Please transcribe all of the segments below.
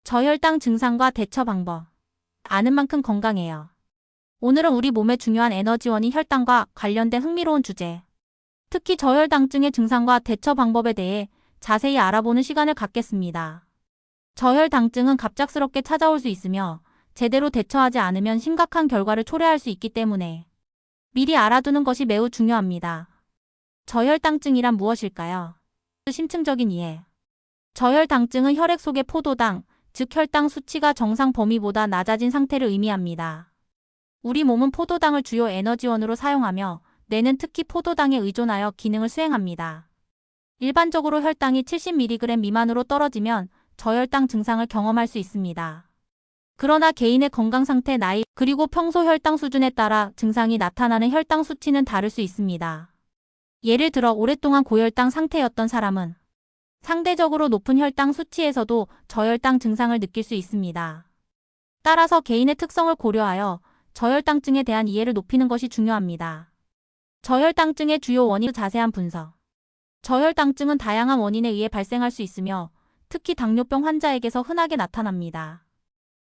저혈당 증상과 대처 방법. 아는 만큼 건강해요. 오늘은 우리 몸의 중요한 에너지원인 혈당과 관련된 흥미로운 주제, 특히 저혈당증의 증상과 대처 방법에 대해 자세히 알아보는 시간을 갖겠습니다. 저혈당증은 갑작스럽게 찾아올 수 있으며 제대로 대처하지 않으면 심각한 결과를 초래할 수 있기 때문에 미리 알아두는 것이 매우 중요합니다. 저혈당증이란 무엇일까요? 심층적인 이해. 저혈당증은 혈액 속의 포도당, 즉 혈당 수치가 정상 범위보다 낮아진 상태를 의미합니다. 우리 몸은 포도당을 주요 에너지원으로 사용하며 뇌는 특히 포도당에 의존하여 기능을 수행합니다. 일반적으로 혈당이 70mg 미만으로 떨어지면 저혈당 증상을 경험할 수 있습니다. 그러나 개인의 건강 상태, 나이, 그리고 평소 혈당 수준에 따라 증상이 나타나는 혈당 수치는 다를 수 있습니다. 예를 들어 오랫동안 고혈당 상태였던 사람은 상대적으로 높은 혈당 수치에서도 저혈당 증상을 느낄 수 있습니다. 따라서 개인의 특성을 고려하여 저혈당증에 대한 이해를 높이는 것이 중요합니다. 저혈당증의 주요 원인 자세한 분석. 저혈당증은 다양한 원인에 의해 발생할 수 있으며 특히 당뇨병 환자에게서 흔하게 나타납니다.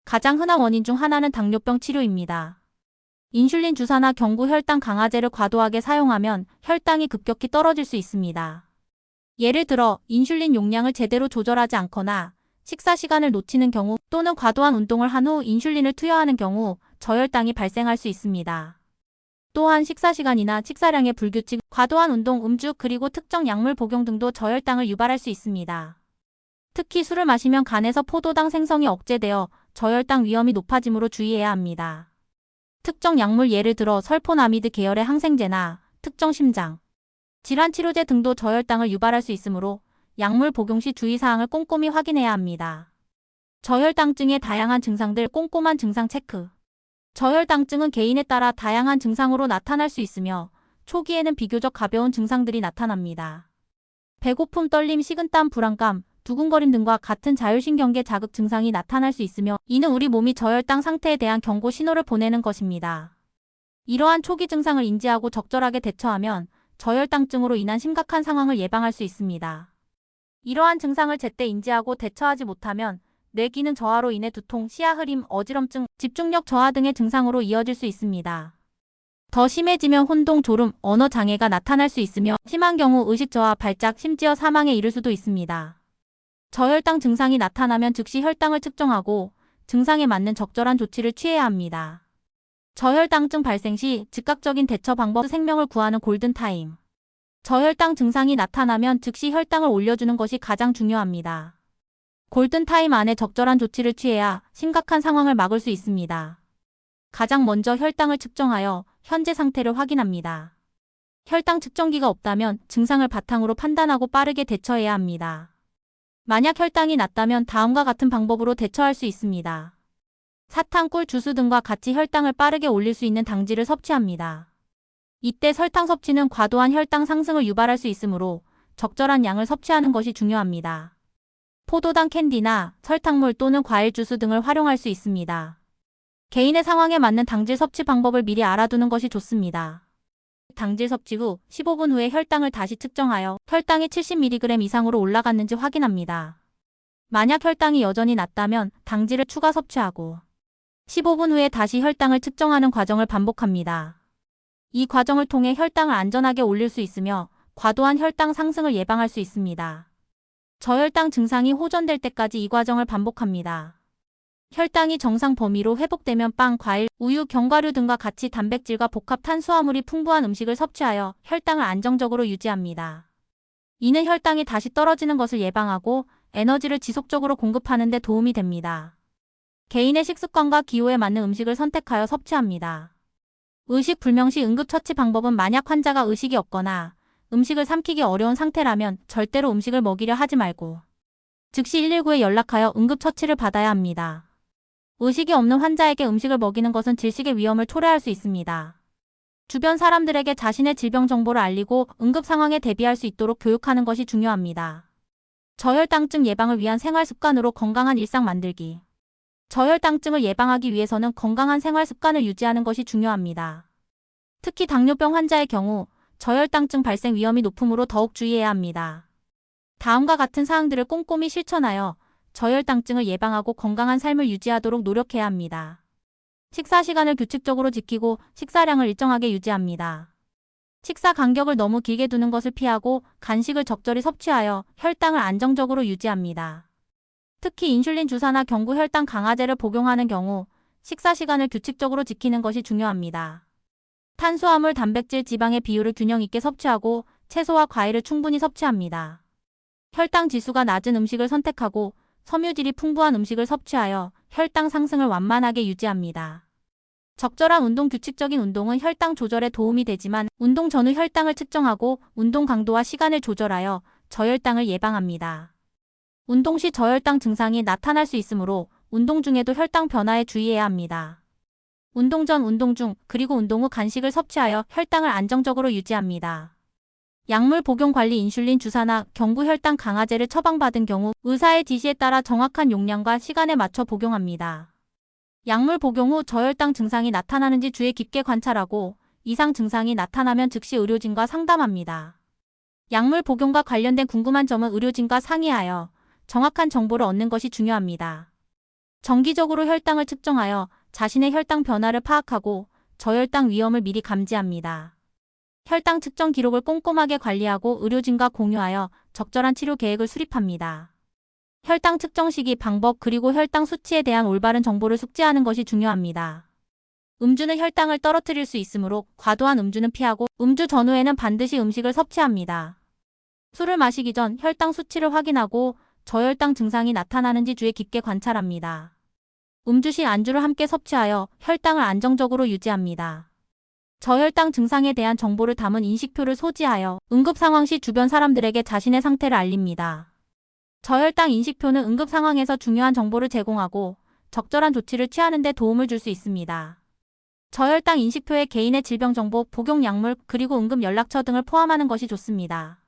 가장 흔한 원인 중 하나는 당뇨병 치료입니다. 인슐린 주사나 경구 혈당 강화제를 과도하게 사용하면 혈당이 급격히 떨어질 수 있습니다. 예를 들어 인슐린 용량을 제대로 조절하지 않거나 식사 시간을 놓치는 경우 또는 과도한 운동을 한 후 인슐린을 투여하는 경우 저혈당이 발생할 수 있습니다. 또한 식사 시간이나 식사량의 불규칙, 과도한 운동, 음주, 그리고 특정 약물 복용 등도 저혈당을 유발할 수 있습니다. 특히 술을 마시면 간에서 포도당 생성이 억제되어 저혈당 위험이 높아지므로 주의해야 합니다. 특정 약물 예를 들어 설포나미드 계열의 항생제나 특정 심장 질환 치료제 등도 저혈당을 유발할 수 있으므로 약물 복용 시 주의사항을 꼼꼼히 확인해야 합니다. 저혈당증의 다양한 증상들 꼼꼼한 증상 체크. 저혈당증은 개인에 따라 다양한 증상으로 나타날 수 있으며 초기에는 비교적 가벼운 증상들이 나타납니다. 배고픔, 떨림, 식은땀, 불안감, 두근거림 등과 같은 자율신경계 자극 증상이 나타날 수 있으며 이는 우리 몸이 저혈당 상태에 대한 경고 신호를 보내는 것입니다. 이러한 초기 증상을 인지하고 적절하게 대처하면 저혈당증으로 인한 심각한 상황을 예방할 수 있습니다. 이러한 증상을 제때 인지하고 대처하지 못하면 뇌 기능 저하로 인해 두통, 시야 흐림, 어지럼증, 집중력 저하 등의 증상으로 이어질 수 있습니다. 더 심해지면 혼동, 졸음, 언어 장애가 나타날 수 있으며 심한 경우 의식 저하, 발작, 심지어 사망에 이를 수도 있습니다. 저혈당 증상이 나타나면 즉시 혈당을 측정하고 증상에 맞는 적절한 조치를 취해야 합니다. 저혈당증 발생 시 즉각적인 대처 방법 생명을 구하는 골든타임. 저혈당 증상이 나타나면 즉시 혈당을 올려주는 것이 가장 중요합니다. 골든타임 안에 적절한 조치를 취해야 심각한 상황을 막을 수 있습니다. 가장 먼저 혈당을 측정하여 현재 상태를 확인합니다. 혈당 측정기가 없다면 증상을 바탕으로 판단하고 빠르게 대처해야 합니다. 만약 혈당이 낮다면 다음과 같은 방법으로 대처할 수 있습니다. 사탕, 꿀, 주스 등과 같이 혈당을 빠르게 올릴 수 있는 당질을 섭취합니다. 이때 설탕 섭취는 과도한 혈당 상승을 유발할 수 있으므로 적절한 양을 섭취하는 것이 중요합니다. 포도당 캔디나 설탕물 또는 과일 주스 등을 활용할 수 있습니다. 개인의 상황에 맞는 당질 섭취 방법을 미리 알아두는 것이 좋습니다. 당질 섭취 후 15분 후에 혈당을 다시 측정하여 혈당이 70mg 이상으로 올라갔는지 확인합니다. 만약 혈당이 여전히 낮다면 당질을 추가 섭취하고 15분 후에 다시 혈당을 측정하는 과정을 반복합니다. 이 과정을 통해 혈당을 안전하게 올릴 수 있으며 과도한 혈당 상승을 예방할 수 있습니다. 저혈당 증상이 호전될 때까지 이 과정을 반복합니다. 혈당이 정상 범위로 회복되면 빵, 과일, 우유, 견과류 등과 같이 단백질과 복합 탄수화물이 풍부한 음식을 섭취하여 혈당을 안정적으로 유지합니다. 이는 혈당이 다시 떨어지는 것을 예방하고 에너지를 지속적으로 공급하는 데 도움이 됩니다. 개인의 식습관과 기호에 맞는 음식을 선택하여 섭취합니다. 의식 불명 시 응급처치 방법은 만약 환자가 의식이 없거나 음식을 삼키기 어려운 상태라면 절대로 음식을 먹이려 하지 말고 즉시 119에 연락하여 응급처치를 받아야 합니다. 의식이 없는 환자에게 음식을 먹이는 것은 질식의 위험을 초래할 수 있습니다. 주변 사람들에게 자신의 질병 정보를 알리고 응급 상황에 대비할 수 있도록 교육하는 것이 중요합니다. 저혈당증 예방을 위한 생활 습관으로 건강한 일상 만들기. 저혈당증을 예방하기 위해서는 건강한 생활 습관을 유지하는 것이 중요합니다. 특히 당뇨병 환자의 경우 저혈당증 발생 위험이 높으므로 더욱 주의해야 합니다. 다음과 같은 사항들을 꼼꼼히 실천하여 저혈당증을 예방하고 건강한 삶을 유지하도록 노력해야 합니다. 식사 시간을 규칙적으로 지키고 식사량을 일정하게 유지합니다. 식사 간격을 너무 길게 두는 것을 피하고 간식을 적절히 섭취하여 혈당을 안정적으로 유지합니다. 특히 인슐린 주사나 경구 혈당 강화제를 복용하는 경우 식사 시간을 규칙적으로 지키는 것이 중요합니다. 탄수화물, 단백질, 지방의 비율을 균형 있게 섭취하고 채소와 과일을 충분히 섭취합니다. 혈당 지수가 낮은 음식을 선택하고 섬유질이 풍부한 음식을 섭취하여 혈당 상승을 완만하게 유지합니다. 적절한 운동, 규칙적인 운동은 혈당 조절에 도움이 되지만 운동 전후 혈당을 측정하고 운동 강도와 시간을 조절하여 저혈당을 예방합니다. 운동 시 저혈당 증상이 나타날 수 있으므로 운동 중에도 혈당 변화에 주의해야 합니다. 운동 전, 운동 중, 그리고 운동 후 간식을 섭취하여 혈당을 안정적으로 유지합니다. 약물 복용 관리, 인슐린 주사나 경구 혈당 강화제를 처방받은 경우 의사의 지시에 따라 정확한 용량과 시간에 맞춰 복용합니다. 약물 복용 후 저혈당 증상이 나타나는지 주의 깊게 관찰하고 이상 증상이 나타나면 즉시 의료진과 상담합니다. 약물 복용과 관련된 궁금한 점은 의료진과 상의하여 정확한 정보를 얻는 것이 중요합니다. 정기적으로 혈당을 측정하여 자신의 혈당 변화를 파악하고 저혈당 위험을 미리 감지합니다. 혈당 측정 기록을 꼼꼼하게 관리하고 의료진과 공유하여 적절한 치료 계획을 수립합니다. 혈당 측정 시기, 방법, 그리고 혈당 수치에 대한 올바른 정보를 숙지하는 것이 중요합니다. 음주는 혈당을 떨어뜨릴 수 있으므로 과도한 음주는 피하고 음주 전후에는 반드시 음식을 섭취합니다. 술을 마시기 전 혈당 수치를 확인하고 저혈당 증상이 나타나는지 주의 깊게 관찰합니다. 음주 시 안주를 함께 섭취하여 혈당을 안정적으로 유지합니다. 저혈당 증상에 대한 정보를 담은 인식표를 소지하여 응급 상황 시 주변 사람들에게 자신의 상태를 알립니다. 저혈당 인식표는 응급 상황에서 중요한 정보를 제공하고 적절한 조치를 취하는 데 도움을 줄 수 있습니다. 저혈당 인식표에 개인의 질병 정보, 복용 약물, 그리고 응급 연락처 등을 포함하는 것이 좋습니다.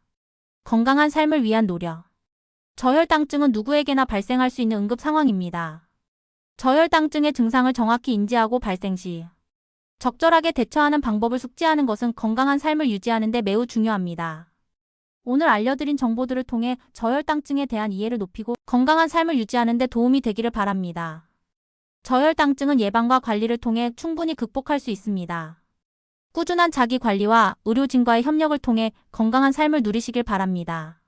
건강한 삶을 위한 노력. 저혈당증은 누구에게나 발생할 수 있는 응급 상황입니다. 저혈당증의 증상을 정확히 인지하고 발생 시 적절하게 대처하는 방법을 숙지하는 것은 건강한 삶을 유지하는 데 매우 중요합니다. 오늘 알려드린 정보들을 통해 저혈당증에 대한 이해를 높이고 건강한 삶을 유지하는 데 도움이 되기를 바랍니다. 저혈당증은 예방과 관리를 통해 충분히 극복할 수 있습니다. 꾸준한 자기 관리와 의료진과의 협력을 통해 건강한 삶을 누리시길 바랍니다.